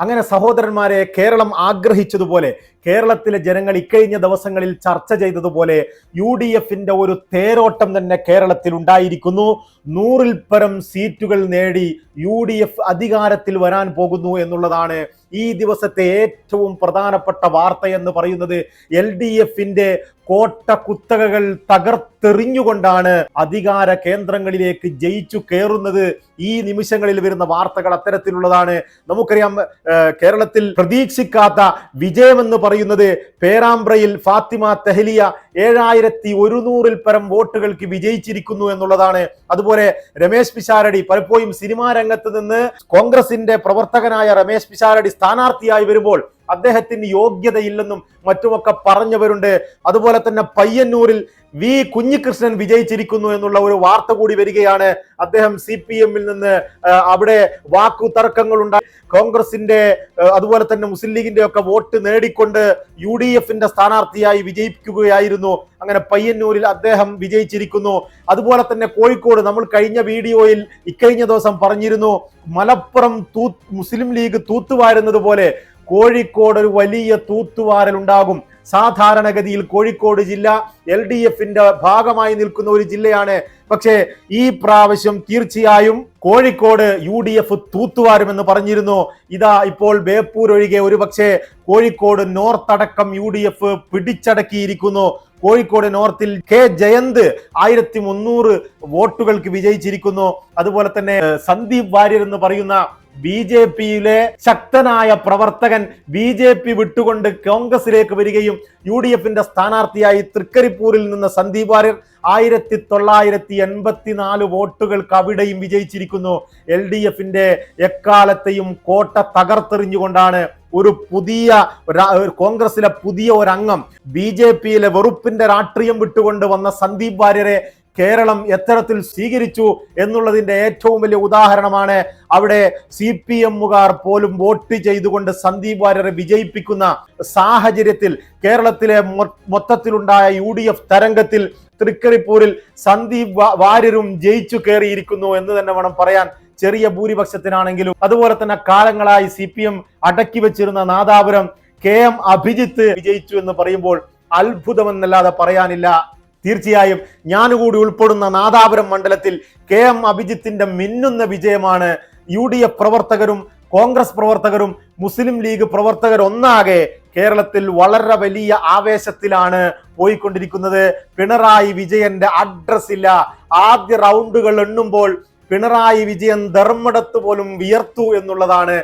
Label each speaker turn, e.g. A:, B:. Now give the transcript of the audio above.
A: അങ്ങനെ സഹോദരന്മാരെ, കേരളം ആഗ്രഹിച്ചതുപോലെ, കേരളത്തിലെ ജനങ്ങൾ ഇക്കഴിഞ്ഞ ദിവസങ്ങളിൽ ചർച്ച ചെയ്തതുപോലെ UDFന്റെ ഒരു തേരോട്ടം തന്നെ കേരളത്തിൽ ഉണ്ടായിരിക്കുന്നു. 100-ൽ പരം സീറ്റുകൾ നേടി UDF അധികാരത്തിൽ വരാൻ പോകുന്നു എന്നുള്ളതാണ് ഈ ദിവസത്തെ ഏറ്റവും പ്രധാനപ്പെട്ട വാർത്ത എന്ന് പറയുന്നത്. LDFന്റെ കോട്ട കുത്തകകൾ തകർത്തെറിഞ്ഞുകൊണ്ടാണ് അധികാര കേന്ദ്രങ്ങളിലേക്ക് ജയിച്ചു കയറുന്നത്. ഈ നിമിഷങ്ങളിൽ വരുന്ന വാർത്തകൾ അത്തരത്തിലുള്ളതാണ്. നമുക്കറിയാം, കേരളത്തിൽ പ്രതീക്ഷിക്കാത്ത വിജയമെന്ന് പറയുന്നത് പേരാമ്പ്രയിൽ ഫാത്തിമ തെഹ്ലിയ 7100-ൽ പരം വോട്ടുകൾക്ക് വിജയിച്ചിരിക്കുന്നു എന്നുള്ളതാണ്. അതുപോലെ രമേശ് പിഷാരടി, പലപ്പോഴും സിനിമാ രംഗത്ത് നിന്ന് കോൺഗ്രസിന്റെ പ്രവർത്തകനായ രമേശ് പിഷാരടി സ്ഥാനാർത്ഥിയായി വരുമ്പോൾ അദ്ദേഹത്തിന് യോഗ്യതയില്ലെന്നും മറ്റുമൊക്കെ പറഞ്ഞവരുണ്ട്. അതുപോലെ തന്നെ പയ്യന്നൂരിൽ വി കുഞ്ഞികൃഷ്ണൻ വിജയിച്ചിരിക്കുന്നു എന്നുള്ള ഒരു വാർത്ത കൂടി വരികയാണ്. അദ്ദേഹം CPM-ൽ നിന്ന് അവിടെ വാക്കു തർക്കങ്ങളുണ്ടായി. കോൺഗ്രസിന്റെ അതുപോലെ തന്നെ മുസ്ലിം ലീഗിന്റെ ഒക്കെ വോട്ട് നേടിക്കൊണ്ട് UDFന്റെ സ്ഥാനാർത്ഥിയായി വിജയിക്കുകയായിരുന്നു. അങ്ങനെ പയ്യന്നൂരിൽ അദ്ദേഹം വിജയിച്ചിരിക്കുന്നു. അതുപോലെ തന്നെ കോഴിക്കോട്, നമ്മൾ കഴിഞ്ഞ വീഡിയോയിൽ ഇക്കഴിഞ്ഞ ദിവസം പറഞ്ഞിരുന്നു, മലപ്പുറം മുസ്ലിം ലീഗ് തൂത്തുവാരുന്നത് പോലെ കോഴിക്കോട് ഒരു വലിയ തൂത്തുവാരൽ ഉണ്ടാകും. സാധാരണഗതിയിൽ കോഴിക്കോട് ജില്ല LDFന്റെ ഭാഗമായി നിൽക്കുന്ന ഒരു ജില്ലയാണ്. പക്ഷേ ഈ പ്രാവശ്യം തീർച്ചയായും കോഴിക്കോട് UDF തൂത്തുവാരുമെന്ന് പറഞ്ഞിരുന്നു. ഇതാ ഇപ്പോൾ ബേപ്പൂർ ഒഴികെ ഒരുപക്ഷെ കോഴിക്കോട് നോർത്ത് അടക്കം UDF പിടിച്ചടക്കിയിരിക്കുന്നു. കോഴിക്കോട് നോർത്തിൽ K ജയന്ത് 1300 വോട്ടുകൾക്ക് വിജയിച്ചിരിക്കുന്നു. അതുപോലെ തന്നെ സന്ദീപ് വാര്യർ എന്ന് പറയുന്ന BJPയിലെ ശക്തനായ പ്രവർത്തകൻ BJP വിട്ടുകൊണ്ട് കോൺഗ്രസിലേക്ക് വരികയും UDFന്റെ സ്ഥാനാർത്ഥിയായി തൃക്കരിപ്പൂരിൽ നിന്ന് സന്ദീപ് വാര്യർ 1984 വോട്ടുകൾക്ക് അവിടെയും വിജയിച്ചിരിക്കുന്നു. LDFന്റെ എക്കാലത്തെയും കോട്ട തകർത്തെറിഞ്ഞുകൊണ്ടാണ് ഒരു പുതിയ കോൺഗ്രസിലെ പുതിയ ഒരംഗം, BJPയിലെ വെറുപ്പിന്റെ രാഷ്ട്രീയം വിട്ടുകൊണ്ട് വന്ന സന്ദീപ് വാര്യരെ കേരളം എത്തരത്തിൽ സ്വീകരിച്ചു എന്നുള്ളതിന്റെ ഏറ്റവും വലിയ ഉദാഹരണമാണ്. അവിടെ CPM-കാർ പോലും വോട്ട് ചെയ്തുകൊണ്ട് സന്ദീപ് വാര്യരെ വിജയിപ്പിക്കുന്ന സാഹചര്യത്തിൽ കേരളത്തിലെ മൊത്തത്തിലുണ്ടായ UDF തരംഗത്തിൽ തൃക്കരിപ്പൂരിൽ സന്ദീപ് വാര്യരും ജയിച്ചു കയറിയിരിക്കുന്നു എന്ന് തന്നെ വേണം പറയാൻ, ചെറിയ ഭൂരിപക്ഷത്തിനാണെങ്കിലും. അതുപോലെ തന്നെ കാലങ്ങളായി CPM അടക്കി വെച്ചിരുന്ന നാദാപുരം KM അഭിജിത്ത് വിജയിച്ചു എന്ന് പറയുമ്പോൾ അത്ഭുതമെന്നല്ലാതെ പറയാനില്ല. തീർച്ചയായും ഞാനുകൂടി ഉൾപ്പെടുന്ന നാദാപുരം മണ്ഡലത്തിൽ KM അഭിജിത്തിന്റെ മിന്നുന്ന വിജയമാണ്. UDF പ്രവർത്തകരും കോൺഗ്രസ് പ്രവർത്തകരും മുസ്ലിം ലീഗ് പ്രവർത്തകർ ഒന്നാകെ കേരളത്തിൽ വളരെ വലിയ ആവേശത്തിലാണ് പോയിക്കൊണ്ടിരിക്കുന്നത്. പിണറായി വിജയന്റെ അഡ്രസ് ഇല്ല. ആദ്യ റൗണ്ടുകൾ എണ്ണുമ്പോൾ പിണറായി വിജയൻ ധർമ്മടത്ത് പോലും വിയർത്തു എന്നുള്ളതാണ്.